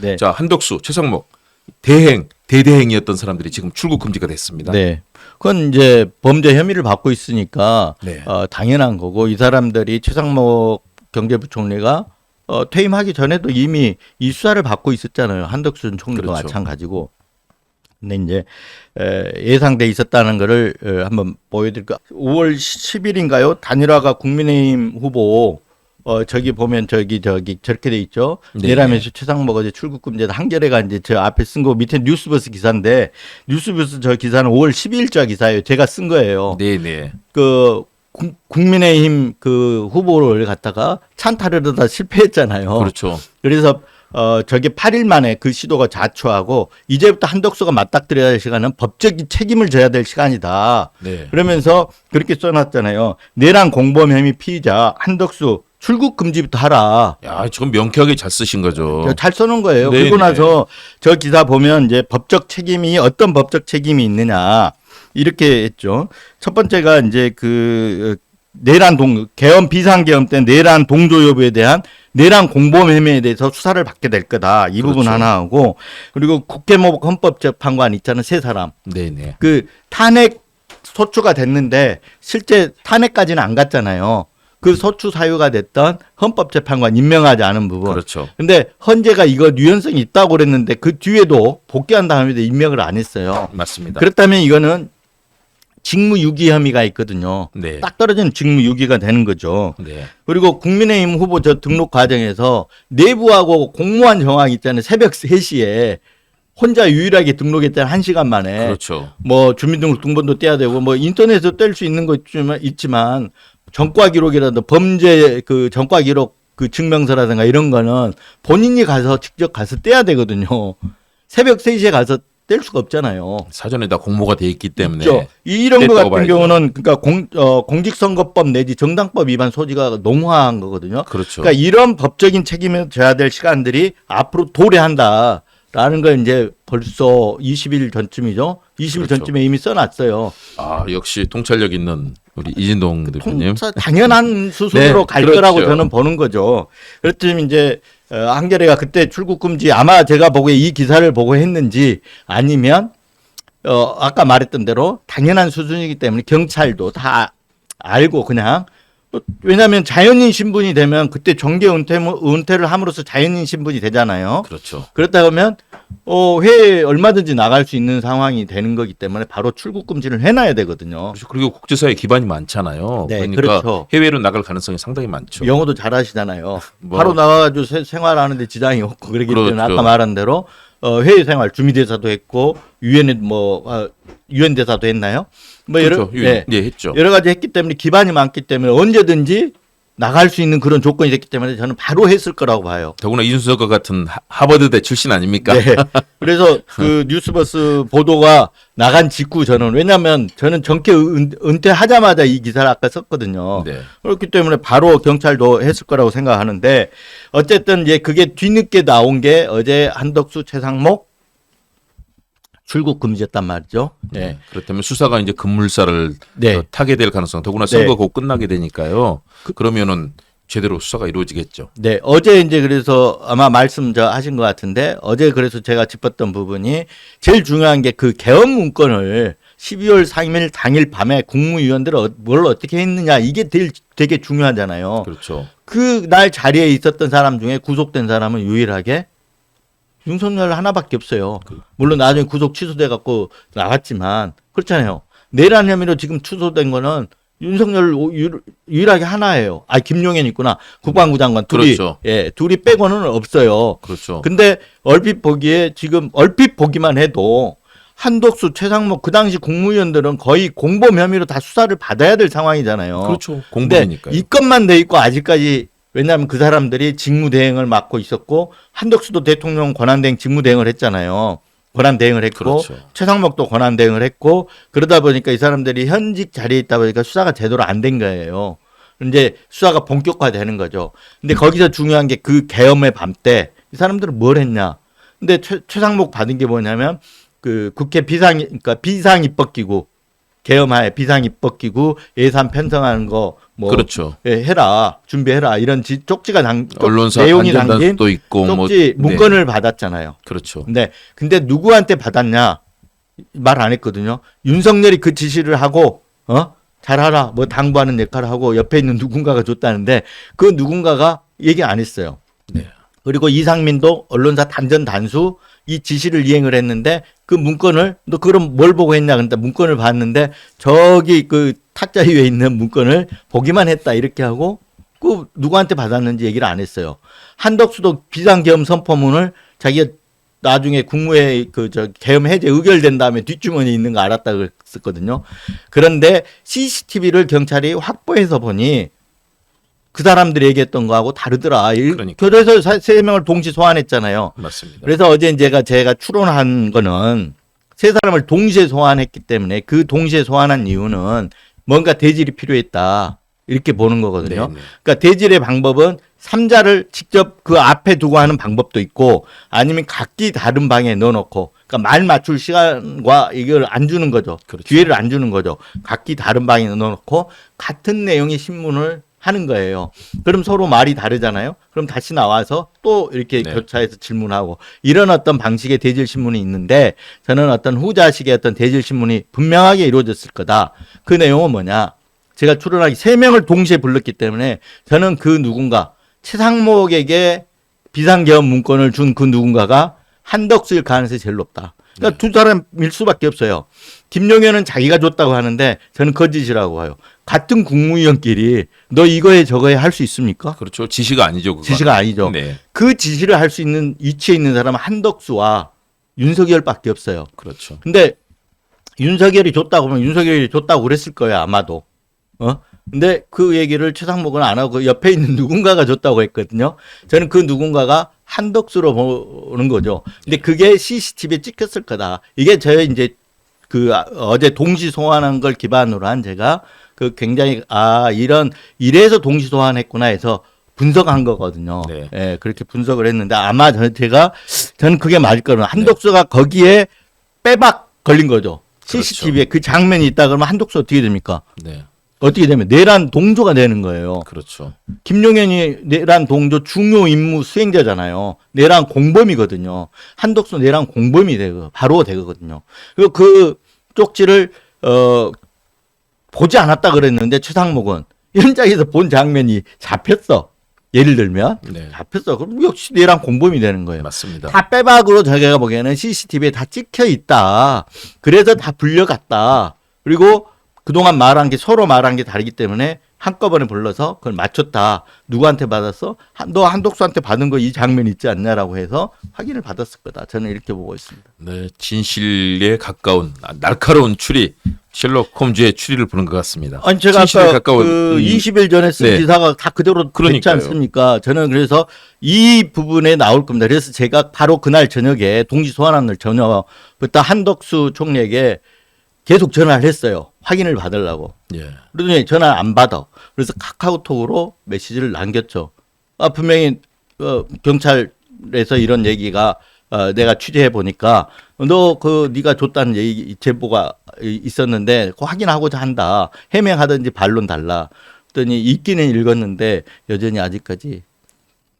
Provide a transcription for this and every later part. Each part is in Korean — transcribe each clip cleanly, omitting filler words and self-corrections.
네. 자, 한덕수, 최상목 대대행이었던 사람들이 지금 출국 금지가 됐습니다. 네. 그건 이제 범죄 혐의를 받고 있으니까 네. 당연한 거고 이 사람들이 최상목 경제부총리가 퇴임하기 전에도 이미 이 수사를 받고 있었잖아요. 한덕수 전 총리도 그렇죠. 마찬가지고. 근데 이제 예상돼 있었다는 거를 한번 보여드릴까. 5월 10일인가요? 단일화가 국민의힘 후보 저기 보면 저기 저렇게 돼 있죠. 네. 내라면서 최상목 어제 출국 금지다. 한겨레가 이제 저 앞에 쓴 거 밑에 뉴스버스 기사인데 뉴스버스 저 기사는 5월 12일자 기사예요. 제가 쓴 거예요. 네네. 그 국민의힘 그 후보를 갖다가 찬탈하려다 실패했잖아요. 그렇죠. 그래서 저게 8일 만에 그 시도가 자초하고 이제부터 한덕수가 맞닥뜨려야 할 시간은 법적인 책임을 져야 될 시간이다. 네. 그러면서 그렇게 써놨잖아요. 내란 공범 혐의 피의자 한덕수 출국 금지부터 하라. 야, 지금 명쾌하게 잘 쓰신 거죠. 잘 써놓은 거예요. 네네. 그리고 나서 저 기사 보면 이제 법적 책임이 어떤 법적 책임이 있느냐 이렇게 했죠. 첫 번째가 이제 그 내란 계엄 비상계엄 때 내란 동조 여부에 대한 내란 공범 혐의에 대해서 수사를 받게 될 거다. 이 부분 그렇죠. 하나 하고 그리고 국회모복 헌법재판관 있잖아요. 세 사람. 네네. 그 탄핵 소추가 됐는데 실제 탄핵까지는 안 갔잖아요. 그 소추 사유가 됐던 헌법재판관 임명하지 않은 부분. 그렇죠. 근데 헌재가 이거 유연성이 있다고 그랬는데 그 뒤에도 복귀한 다음에도 임명을 안 했어요. 맞습니다. 그렇다면 이거는 직무유기 혐의가 있거든요. 네. 딱 떨어지는 직무유기가 되는 거죠. 네. 그리고 국민의힘 후보 저 등록 과정에서 내부하고 공무원 정황 있잖아요. 새벽 3시에 혼자 유일하게 등록했잖아요. 1시간 만에. 그렇죠. 뭐 주민등록 등본도 떼야 되고 뭐 인터넷에서 뗄 수 있는 거 있지만 전과 기록이라도 범죄 그 전과 기록 그 증명서라든가 이런 거는 본인이 가서 직접 가서 떼야 되거든요. 새벽 3시에 가서 뗄 수가 없잖아요. 사전에 다 공모가 돼 있기 때문에. 그렇죠. 이런 거 뗐다고 같은 봐야죠. 경우는 그러니까 공직선거법 내지 정당법 위반 소지가 농후한 거거든요. 그렇죠. 그러니까 이런 법적인 책임을 져야 될 시간들이 앞으로 도래한다라는 걸 이제 벌써 20일 전쯤이죠. 20일 그렇죠. 전쯤에 이미 써놨어요. 아, 역시 통찰력 있는 우리 이진동 대표님. 당연한 수순으로 네, 갈 그렇죠. 거라고 저는 보는 거죠. 그렇지만 이제 한겨레가 그때 출국 금지 아마 제가 보기에 이 기사를 보고 했는지 아니면 아까 말했던 대로 당연한 수준이기 때문에 경찰도 다 알고 그냥 왜냐하면 자연인 신분이 되면 그때 정계 은퇴를 함으로써 자연인 신분이 되잖아요. 그렇죠. 그렇다 보면 해외에 얼마든지 나갈 수 있는 상황이 되는 거기 때문에 바로 출국 금지를 해놔야 되거든요. 그렇죠. 그리고 국제사회 기반이 많잖아요. 네, 그러니까 그렇죠. 해외로 나갈 가능성이 상당히 많죠. 영어도 잘하시잖아요. 뭐. 바로 나가가지고 생활하는데 지장이 없고 그러기 때문에 그렇죠. 아까 말한 대로 해외 생활 주미대사도 했고 유엔에 유엔 대사도 했나요? 뭐 그렇죠. 예, 했죠. 여러 가지 했기 때문에 기반이 많기 때문에 언제든지 나갈 수 있는 그런 조건이 됐기 때문에 저는 바로 했을 거라고 봐요. 더구나 이준석과 같은 하버드대 출신 아닙니까? 네. 그래서 그 뉴스버스 보도가 나간 직후 왜냐하면 저는 정계 은퇴하자마자 이 기사를 아까 썼거든요. 네. 그렇기 때문에 바로 경찰도 했을 거라고 생각하는데 어쨌든 이제 그게 뒤늦게 나온 게 어제 한덕수, 최상목 출국 금지였단 말이죠. 네. 그렇다면 수사가 이제 급물살을 네. 타게 될 가능성. 더구나 선거 곧 끝나게 되니까요. 그러면은 제대로 수사가 이루어지겠죠. 네, 어제 이제 그래서 아마 말씀 하신 것 같은데 어제 그래서 제가 짚었던 부분이 제일 중요한 게 그 계엄 문건을 12월 3일 당일 밤에 국무위원들이 뭘 어떻게 했느냐 이게 되게 중요하잖아요. 그렇죠. 그 날 자리에 있었던 사람 중에 구속된 사람은 유일하게 윤석열 하나밖에 없어요. 물론 나중에 구속 취소돼 갖고 나갔지만 그렇잖아요. 내란 혐의로 지금 취소된 거는 윤석열 유일하게 하나예요. 김용현 있구나. 국방부 장관 둘이 그렇죠. 둘이 빼고는 없어요. 그렇죠. 근데 얼핏 보기에 지금 얼핏 보기만 해도 한덕수, 최상목 그 당시 국무위원들은 거의 공범 혐의로 다 수사를 받아야 될 상황이잖아요. 그렇죠. 근데 공범이니까요. 이 건만 돼 있고 아직까지 왜냐하면 그 사람들이 직무대행을 맡고 있었고 한덕수도 대통령 권한대행 직무대행을 했잖아요. 권한대행을 했고 그렇죠. 최상목도 권한대행을 했고 그러다 보니까 이 사람들이 현직 자리에 있다 보니까 수사가 제대로 안 된 거예요. 이제 수사가 본격화되는 거죠. 근데 거기서 중요한 게 그 계엄의 밤 때 이 사람들은 뭘 했냐. 근데 최상목 받은 게 뭐냐면 그 국회 그러니까 비상입법기구 계엄하에 비상입법기구 예산 편성하는 거 뭐 그렇죠. 해라 준비해라 이런 쪽지가 언론사 내용이 담긴 단전단수도 있고 쪽지 뭐 문건을 네. 받았잖아요. 그렇죠. 근데 누구한테 받았냐 말 안 했거든요. 윤석열이 그 지시를 하고 잘하라 뭐 당부하는 역할을 하고 옆에 있는 누군가가 줬다는데 그 누군가가 얘기 안 했어요. 네. 그리고 이상민도 언론사 단전 단수 이 지시를 이행을 했는데 그 문건을 너 그럼 뭘 보고 했냐 근데 문건을 봤는데 저기 그 탁자 위에 있는 문건을 보기만 했다 이렇게 하고 그 누구한테 받았는지 얘기를 안 했어요. 한덕수도 비상계엄 선포문을 자기가 나중에 국무회의 계엄 해제 의결된 다음에 뒷주머니에 있는 거 알았다 그랬었거든요. 그런데 CCTV를 경찰이 확보해서 보니 그 사람들이 얘기했던 거하고 다르더라. 그러니까. 그래서 세 명을 동시 소환했잖아요. 맞습니다. 그래서 어제 제가 추론한 거는 세 사람을 동시에 소환했기 때문에 그 동시에 소환한 이유는 뭔가 대질이 필요했다. 이렇게 보는 거거든요. 네, 네. 그러니까 대질의 방법은 3자를 직접 그 앞에 두고 하는 방법도 있고 아니면 각기 다른 방에 넣어놓고 그러니까 말 맞출 시간과 이걸 안 주는 거죠. 그렇죠. 기회를 안 주는 거죠. 각기 다른 방에 넣어놓고 같은 내용의 신문을 하는 거예요. 그럼 서로 말이 다르잖아요. 그럼 다시 나와서 또 이렇게 네. 교차해서 질문하고 이런 어떤 방식의 대질 신문이 있는데 저는 어떤 후자식의 어떤 대질 신문이 분명하게 이루어졌을 거다. 그 내용은 뭐냐? 제가 추론하기 3명을 동시에 불렀기 때문에 저는 그 누군가 최상목에게 비상계엄 문건을 준 그 누군가가 한덕수일 가능성이 제일 높다. 그러니까 두 사람일 수밖에 없어요. 김용현은 자기가 줬다고 하는데 저는 거짓이라고 해요. 같은 국무위원끼리 너 이거에 저거에 할 수 있습니까? 그렇죠. 지시가 아니죠. 그건. 지시가 아니죠. 네. 그 지시를 할 수 있는 위치에 있는 사람은 한덕수와 윤석열밖에 없어요. 그렇죠. 근데 윤석열이 줬다고 하면 윤석열이 줬다고 그랬을 거예요, 아마도. 근데 그 얘기를 최상목은 안 하고 옆에 있는 누군가가 줬다고 했거든요. 저는 그 누군가가 한덕수로 보는 거죠. 근데 그게 CCTV에 찍혔을 거다. 이게 저의 이제 어제 동시 소환한 걸 기반으로 한 제가 그 굉장히 이래서 동시 소환했구나 해서 분석한 거거든요. 네. 예, 그렇게 분석을 했는데 아마 저는 그게 맞을 거는 한덕수가 거기에 빼박 걸린 거죠. CCTV에 그 장면이 있다 그러면 한덕수 어떻게 됩니까? 네. 어떻게 되면 내란 동조가 되는 거예요. 그렇죠. 김용현이 내란 동조 중요 임무 수행자잖아요. 내란 공범이거든요. 한덕수 내란 공범이 바로 되거든요. 그리고 그 쪽지를 보지 않았다 그랬는데 최상목은 현장에서 본 장면이 잡혔어. 예를 들면 네. 잡혔어. 그럼 역시 내란 공범이 되는 거예요. 맞습니다. 다 빼박으로 저희가 보기에는 CCTV에 다 찍혀 있다. 그래서 다 불려갔다. 그리고 그동안 말한 게 서로 말한 게 다르기 때문에 한꺼번에 불러서 그걸 맞췄다. 누구한테 받았어? 너 한독수한테 받은 거 이 장면 있지 않냐라고 해서 확인을 받았을 거다. 저는 이렇게 보고 있습니다. 네, 진실에 가까운 날카로운 추리, 셜록 홈즈의 추리를 보는 것 같습니다. 아니 제가 진실에 아까 가까운 그 20일 전에 쓴 네. 기사가 다 그대로 됐지 그러니까요. 않습니까? 저는 그래서 이 부분에 나올 겁니다. 그래서 제가 바로 그날 저녁에 동시 소환한 날 저녁부터 한덕수 총리에게 계속 전화를 했어요. 확인을 받으려고. 예. 그러더니 전화 안 받아. 그래서 카카오톡으로 메시지를 남겼죠. 분명히 경찰에서 이런 얘기가 내가 취재해 보니까 너 네가 줬다는 얘기 제보가 있었는데 그거 확인하고자 한다. 해명하든지 반론 달라. 그랬더니 읽기는 읽었는데 여전히 아직까지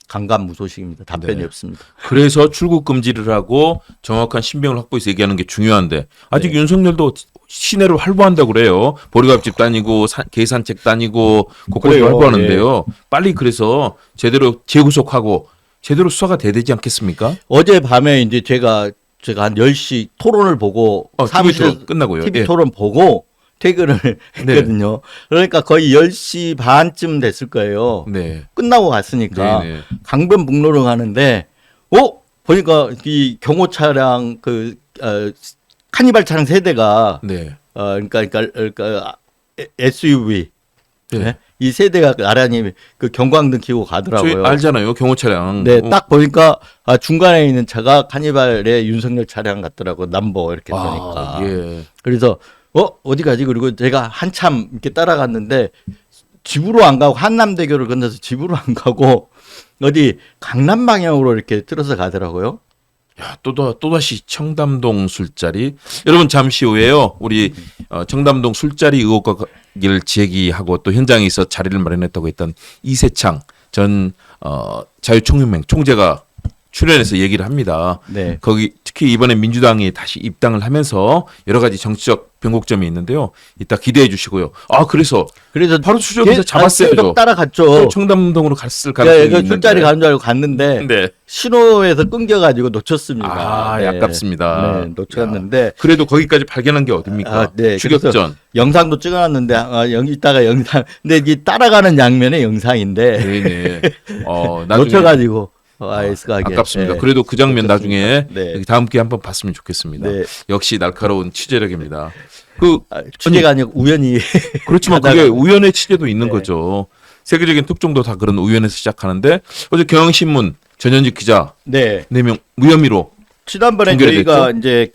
강감무소식입니다. 답변이 네. 없습니다. 그래서 출국 금지를 하고 정확한 신병을 확보해서 얘기하는 게 중요한데 아직 네. 윤석열도 시내를 활보한다고 그래요. 보리밥집 다니고 계산책 다니고 곳곳을 그래요. 활보하는데요. 빨리 그래서 제대로 재구속하고 제대로 수사가 돼야 되지 않겠습니까? 어제 밤에 이제 제가 한 10시 토론을 보고 TV 사무실에서 토론 끝나고요. TV 예. 토론 보고 퇴근을 네. 했거든요. 그러니까 거의 10시 반쯤 됐을 거예요. 네. 끝나고 갔으니까 네, 네. 강변북로를 가는데 보니까 이 경호 차량 카니발 차량 세대가 네. 그러니까 SUV 네. 이 세대가 나란히 그 경광등 켜고 저희 가더라고요. 알잖아요. 경호 차량. 네, 딱 보니까 중간에 있는 차가 카니발의 윤석열 차량 같더라고. 남보 이렇게 되니까. 예. 그래서 어디 가지? 그리고 제가 한참 이렇게 따라갔는데 집으로 안 가고 한남대교를 건너서 집으로 안 가고 어디 강남 방향으로 이렇게 틀어서 가더라고요. 야, 또다시 청담동 술자리. 여러분 잠시 후에요. 우리 청담동 술자리 의혹을 제기하고 또 현장에 서 자리를 마련했다고 했던 이세창 전 자유총연맹 총재가 출연해서 얘기를 합니다. 네. 거기 특히 이번에 민주당이 다시 입당을 하면서 여러 가지 정치적 변곡점이 있는데요. 이따 기대해 주시고요. 아 그래서 바로 추적해서 잡았어요. 계속 따라갔죠. 청담동으로 갔을 네, 가능성이 그 있는데. 술자리 가는 줄 알고 갔는데 네. 신호에서 끊겨가지고 놓쳤습니다. 아, 아깝습니다. 네, 놓쳤는데. 그래도 거기까지 발견한 게 어딥니까? 아, 네. 추격전. 그래서 영상도 찍어놨는데 이따가 영상. 근데 이게 따라가는 장면의 영상인데 네네. 나중에 놓쳐가지고 아이스가게. 아깝습니다. 네. 그래도 그 장면 나중에 네. 여기 다음 기회에 한번 봤으면 좋겠습니다. 네. 역시 날카로운 취재력입니다. 취재가 아니고 우연히. 그렇지만 하다가- 그게 우연의 취재도 있는 네. 거죠. 세계적인 특종도 다 그런 우연에서 시작하는데 어제 경향신문 전현직 기자 네. 4명 무혐의로 지난번에 종결이 저희가 이제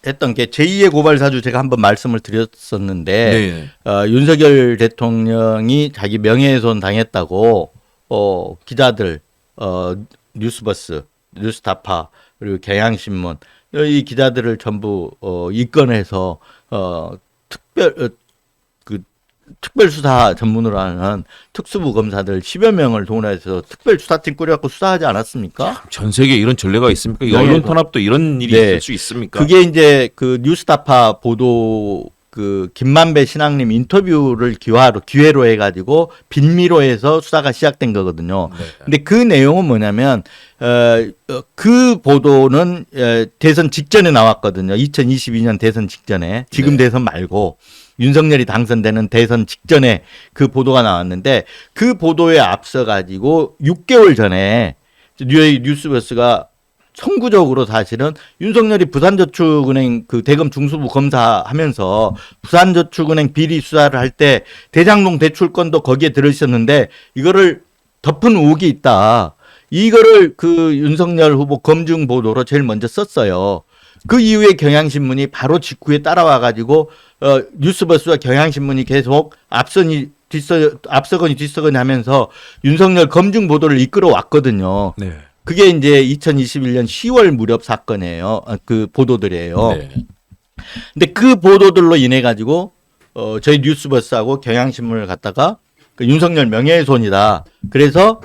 했던 게 제2의 고발 사주 제가 한번 말씀을 드렸었는데 네. 윤석열 대통령이 자기 명예훼손 당했다고 기자들 뉴스버스, 뉴스타파 그리고 경향신문 이 기자들을 전부 입건해서 특별수사 전문으로 하는 특수부 검사들 10여 명을 동원해서 특별수사팀 꾸려갖고 수사하지 않았습니까? 전 세계에 이런 전례가 있습니까? 이 네. 언론 탄압도 이런 일이 네. 있을 수 있습니까? 그게 이제 뉴스타파 보도 김만배 신앙님 인터뷰를 기회로 해가지고 빈미로 해서 수사가 시작된 거거든요. 네. 근데 그 내용은 뭐냐면 그 보도는 대선 직전에 나왔거든요. 2022년 대선 직전에 지금 네. 대선 말고 윤석열이 당선되는 대선 직전에 그 보도가 나왔는데 그 보도에 앞서 가지고 6개월 전에 뉴스버스가 선구적으로 사실은 윤석열이 부산저축은행 대검 중수부 검사하면서 부산저축은행 비리 수사를 할 때 대장동 대출건도 거기에 들어있었는데 이거를 덮은 의혹이 있다. 이거를 윤석열 후보 검증 보도로 제일 먼저 썼어요. 그 이후에 경향신문이 바로 직후에 따라와 가지고 뉴스버스와 경향신문이 계속 앞서거니 뒤서거니 하면서 윤석열 검증 보도를 이끌어 왔거든요. 네. 그게 이제 2021년 10월 무렵 사건이에요. 그 보도들이에요. 네. 근데 그 보도들로 인해 가지고 저희 뉴스버스하고 경향신문을 갖다가 윤석열 명예훼손이다. 그래서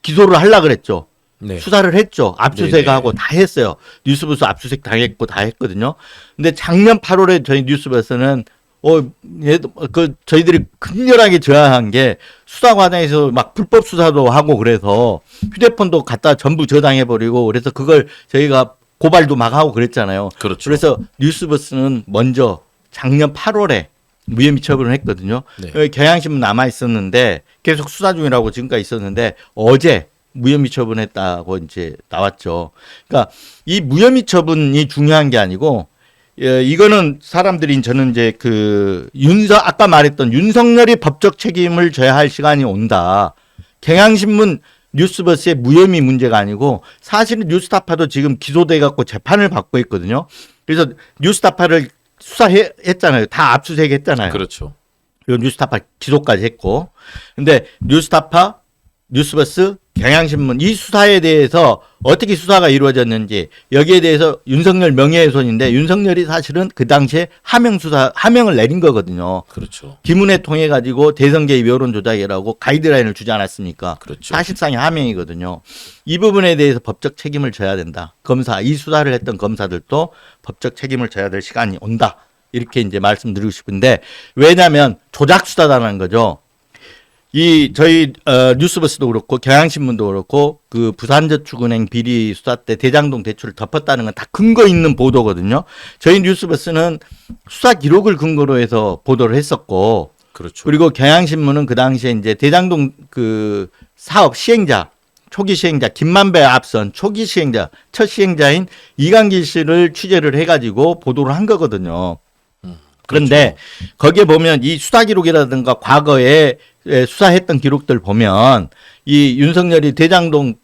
기소를 하려고 그랬죠. 네. 수사를 했죠. 압수수색하고 다 했어요. 뉴스버스 압수수색 당했고 다 했거든요. 근데 작년 8월에 저희 뉴스버스는 저희들이 극렬하게 저항한 게 수사 과정에서 막 불법 수사도 하고 그래서 휴대폰도 갖다 전부 저장해버리고 그래서 그걸 저희가 고발도 막 하고 그랬잖아요. 그렇죠. 그래서 뉴스버스는 먼저 작년 8월에 무혐의 처분을 했거든요. 네. 여기 경향신문 남아 있었는데 계속 수사 중이라고 지금까지 있었는데 어제 무혐의 처분했다고 이제 나왔죠. 그러니까 이 무혐의 처분이 중요한 게 아니고 이거는 사람들이 저는 이제 아까 말했던 윤석열이 법적 책임을 져야 할 시간이 온다. 경향신문 뉴스버스의 무혐의 문제가 아니고 사실은 뉴스타파도 지금 기소돼 갖고 재판을 받고 있거든요. 그래서 뉴스타파를 수사했잖아요. 다 압수수색했잖아요. 그렇죠. 그리고 뉴스타파 기소까지 했고. 근데 뉴스타파, 뉴스버스, 경향신문 이 수사에 대해서 어떻게 수사가 이루어졌는지 여기에 대해서 윤석열 명예훼손인데 윤석열이 사실은 그 당시에 하명을 내린 거거든요. 그렇죠. 기문회 통해 가지고 대선 개입 여론 조작이라고 가이드라인을 주지 않았습니까? 그렇죠. 사실상의 하명이거든요. 이 부분에 대해서 법적 책임을 져야 된다. 이 수사를 했던 검사들도 법적 책임을 져야 될 시간이 온다. 이렇게 이제 말씀드리고 싶은데 왜냐하면 조작 수사다라는 거죠. 저희 뉴스버스도 그렇고 경향신문도 그렇고 부산저축은행 비리 수사 때 대장동 대출을 덮었다는 건 다 근거 있는 보도거든요. 저희 뉴스버스는 수사 기록을 근거로 해서 보도를 했었고, 그렇죠. 그리고 경향신문은 그 당시에 이제 대장동 사업 시행자 초기 시행자 김만배 앞선 초기 시행자 첫 시행자인 이강길 씨를 취재를 해가지고 보도를 한 거거든요. 그런데 거기에 보면 이 수사 기록이라든가 과거에 수사했던 기록들 보면 이 윤석열이 대장동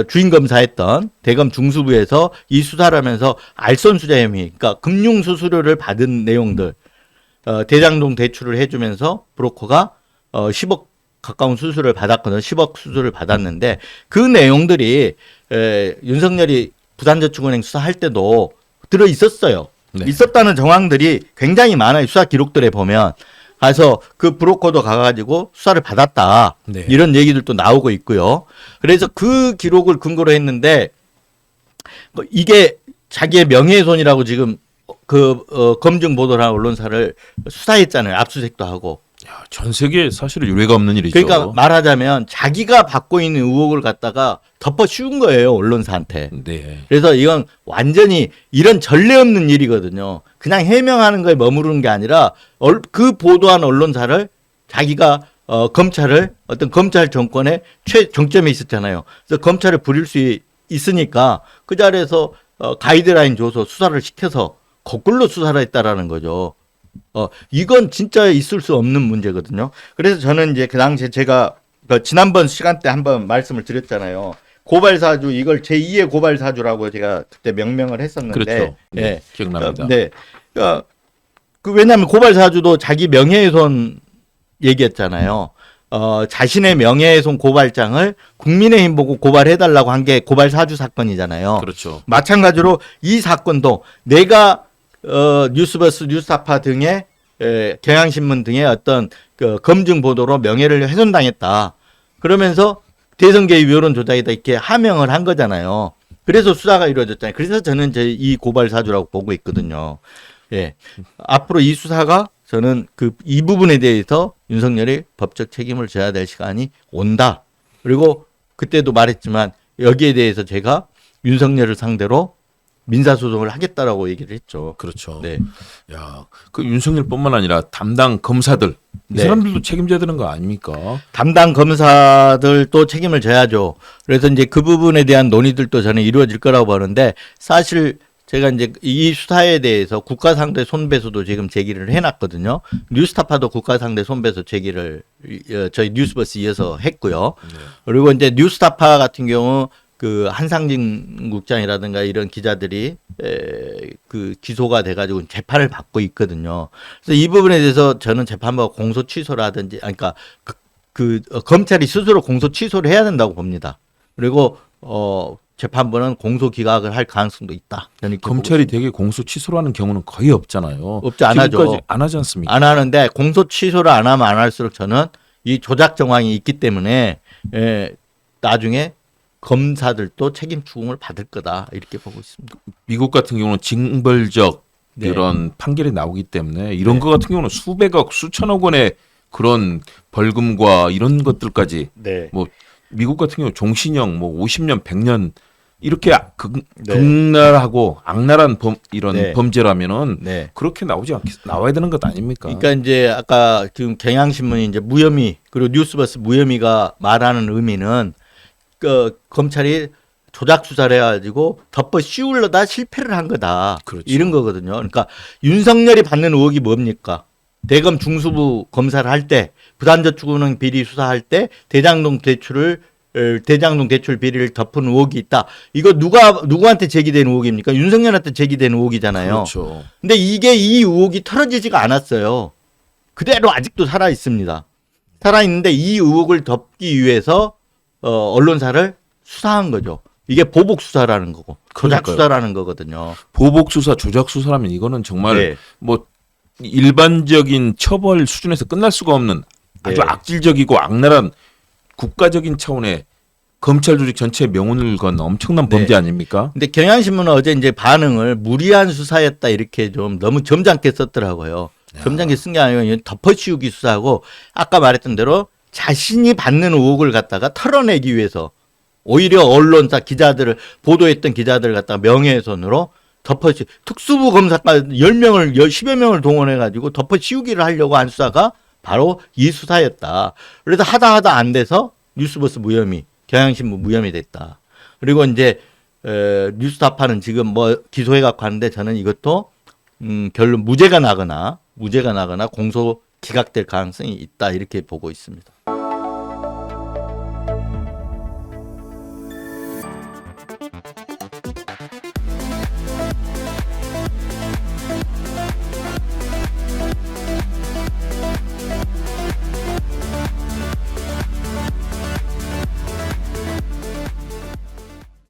주인 검사했던 대검 중수부에서 이 수사를 하면서 알선수재 혐의, 그러니까 금융 수수료를 받은 내용들, 대장동 대출을 해주면서 브로커가 10억 가까운 수술을 받았거든요. 10억 수술을 받았는데 그 내용들이 윤석열이 부산저축은행 수사할 때도 들어 있었어요. 네. 있었다는 정황들이 굉장히 많아요. 수사 기록들에 보면. 그래서 그 브로커도 가가지고 수사를 받았다. 네. 이런 얘기들도 나오고 있고요. 그래서 그 기록을 근거로 했는데 이게 자기의 명예훼손이라고 지금 검증 보도를 한 언론사를 수사했잖아요. 압수수색도 하고. 야, 전 세계에 사실은 유례가 없는 일이죠. 그러니까 말하자면 자기가 받고 있는 의혹을 갖다가 덮어 씌운 거예요. 언론사한테. 네. 그래서 이건 완전히 이런 전례 없는 일이거든요. 그냥 해명하는 거에 머무르는 게 아니라 그 보도한 언론사를 자기가 검찰을 어떤 검찰 정권의 최정점에 있었잖아요. 그래서 검찰을 부릴 수 있으니까 그 자리에서 가이드라인 줘서 수사를 시켜서 거꾸로 수사를 했다라는 거죠. 이건 진짜 있을 수 없는 문제거든요. 그래서 저는 이제 그 당시에 제가 지난번 시간 때 한번 말씀을 드렸잖아요. 고발사주 이걸 제2의 고발사주라고 제가 그때 명명을 했었는데, 그렇죠. 네, 예. 기억납니다. 네. 왜냐하면 고발사주도 자기 명예훼손 얘기했잖아요. 자신의 명예훼손 고발장을 국민의힘 보고 고발해달라고 한 게 고발사주 사건이잖아요. 그렇죠. 마찬가지로 이 사건도 내가 뉴스버스, 뉴스타파 등의 경향신문 등의 어떤 검증 보도로 명예를 훼손당했다. 그러면서 대선 개입 여론 조작이다 이렇게 하명을 한 거잖아요. 그래서 수사가 이루어졌잖아요. 그래서 저는 이 고발 사주라고 보고 있거든요. 예. 앞으로 이 수사가 저는 이 부분에 대해서 윤석열이 법적 책임을 져야 될 시간이 온다. 그리고 그때도 말했지만 여기에 대해서 제가 윤석열을 상대로 민사소송을 하겠다라고 얘기를 했죠. 그렇죠. 네. 야, 그 윤석열뿐만 아니라 담당 검사들 이 네. 사람들도 책임져야 되는 거 아닙니까? 담당 검사들도 책임을 져야죠. 그래서 이제 그 부분에 대한 논의들도 저는 이루어질 거라고 보는데 사실 제가 이제 이 수사에 대해서 국가상대 손배소도 지금 제기를 해놨거든요. 뉴스타파도 국가상대 손배소 제기를 저희 뉴스버스 이어서 했고요. 네. 그리고 이제 뉴스타파 같은 경우 그 한상진 국장이라든가 이런 기자들이 그 기소가 돼가지고 재판을 받고 있거든요. 그래서 이 부분에 대해서 저는 재판부가 공소 취소라든지, 그러니까 검찰이 스스로 공소 취소를 해야 된다고 봅니다. 그리고 재판부는 공소 기각을 할 가능성도 있다. 저는 이렇게 검찰이 되게 공소 취소를 하는 경우는 거의 없잖아요. 없지, 안 하죠. 지금까지 안 하지 않습니까? 안 하는데 공소 취소를 안 하면 안 할수록 저는 이 조작 정황이 있기 때문에 나중에 검사들도 책임 추궁을 받을 거다 이렇게 보고 있습니다. 미국 같은 경우는 징벌적 네. 이런 판결이 나오기 때문에 이런 네. 거 같은 경우는 수백억, 수천억 원의 그런 벌금과 이런 것들까지 네. 뭐 미국 같은 경우 종신형 뭐 50년, 100년 이렇게 네. 극렬하고 악랄한 이런 네. 범죄라면은 네. 그렇게 나와야 되는 것 아닙니까? 그러니까 이제 아까 지금 경향신문이 이제 무혐의 그리고 뉴스버스 무혐의가 말하는 의미는 검찰이 조작 수사를 해가지고 덮어 씌우려다 실패를 한 거다. 그렇죠. 이런 거거든요. 그러니까 윤석열이 받는 의혹이 뭡니까? 대검 중수부 검사를 할 때 부산저축은행 비리 수사할 때 대장동 대출 비리를 덮은 의혹이 있다. 이거 누구한테 제기된 의혹입니까? 윤석열한테 제기된 의혹이잖아요. 그렇죠. 근데 이 의혹이 털어지지가 않았어요. 그대로 아직도 살아 있습니다. 살아 있는데 이 의혹을 덮기 위해서 언론사를 수사한 거죠. 이게 보복 수사라는 거고 조작 그러니까요. 수사라는 거거든요. 보복 수사, 조작 수사라면 이거는 정말 네. 뭐 일반적인 처벌 수준에서 끝날 수가 없는 아주 네. 악질적이고 악랄한 국가적인 차원의 검찰 조직 전체의 명운을 건 엄청난 범죄 네. 아닙니까? 근데 경향신문은 어제 이제 반응을 무리한 수사였다 이렇게 좀 너무 점잖게 썼더라고요. 점잖게 쓴 게 아니고 덮어씌우기 수사하고 아까 말했던 대로 자신이 받는 의혹을 갖다가 털어내기 위해서 오히려 언론사 기자들을 보도했던 기자들을 갖다가 명예훼손으로 덮어씌우 특수부 검사까지 10명을 10여 명을 동원해 가지고 덮어씌우기를 하려고 한 수사가 바로 이 수사였다. 그래서 하다 안 돼서 뉴스버스 무혐의, 경향신문 무혐의 됐다. 그리고 이제 뉴스타파는 지금 뭐 기소해 갖고 하는데 저는 이것도 결론 무죄가 나거나 공소 기각될 가능성이 있다 이렇게 보고 있습니다.